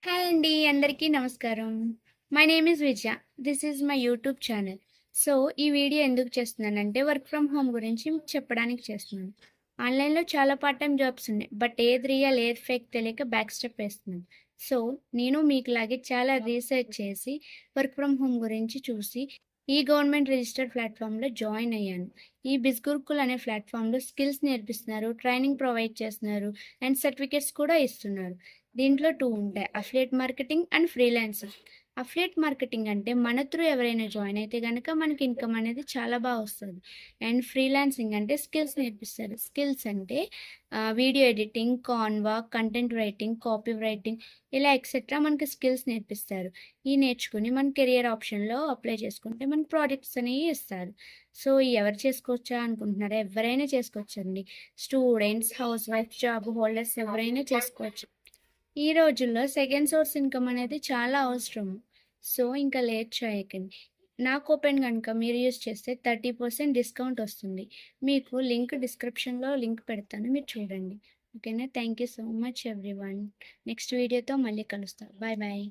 Hi అండి. అందరికీ నమస్కారం. My name is Vijaya. This is my YouTube channel. So, ఈ వీడియో ఎందుకు చేస్తున్నానంటే వర్క్ ఫ్రమ్ హోమ్ గురించి మీకు చెప్పడానికి చేస్తున్నాను. ఆన్‌లైన్‌లో చాలా పార్ట్ టైమ్ జాబ్స్ ఉన్నాయి. బట్ ఏది రియల్, ఏది ఫేక్ తెలియక బ్యాక్ స్టెప్ వేస్తున్నాను. సో, నేను మీకులాగే చాలా రీసెర్చ్ చేసి వర్క్ ఫ్రమ్ హోమ్ గురించి చూసి ఈ గవర్నమెంట్ రిజిస్టర్డ్ ప్లాట్‌ఫామ్‌లో జాయిన్ అయ్యాను. ఈ బిజ్‌గురుకుల్ అనే ప్లాట్‌ఫామ్‌లో స్కిల్స్ నేర్పిస్తున్నారు, ట్రైనింగ్ ప్రొవైడ్ చేస్తున్నారు అండ్ సర్టిఫికేట్స్ కూడా ఇస్తున్నారు. దీంట్లో 2 ఉంటాయి. Affiliate marketing and freelancing. Affiliate marketing అంటే మన త్రూ ఎవరైనా జాయిన్ అయితే గనక మనకి ఇన్‌కమ్ అనేది చాలా వస్తది. అండ్ ఫ్రీలాన్సింగ్ అంటే స్కిల్స్ నేర్పిస్తారు. స్కిల్స్ అంటే video editing, Canva, content writing, copy writing ఇలా ఎక్సెట్రా మనకి స్కిల్స్ నేర్పిస్తారు. ఇయి నేర్చుకొని మన కెరియర్ ఆప్షన్‌లో అప్లై చేసుకుంటే మనకు ప్రాజెక్ట్స్ అనేవి ఇస్తారు. సో, ఎవరు చేసుకోవచ్చా అనుకుంటున్నారా? ఎవరైనా చేసుకోవచ్చండి. Students, house wife, job holders ఎవరైనా చేసుకోవచ్చు. ఈ రోజుల్లో సెకండ్ సోర్స్ ఇన్కమ్ అనేది చాలా అవసరం. సో, ఇంకా లేట్ చేయకండి. నా కూపన్ గనుక మీరు యూజ్ చేస్తే 30% డిస్కౌంట్ వస్తుంది. మీకు లింక్ డిస్క్రిప్షన్‌లో లింక్ పెడతాను. మీరు చూడండి. ఓకేనా? Thank you so much everyone. Next వీడియోతో మళ్ళీ కలుస్తా. Bye bye.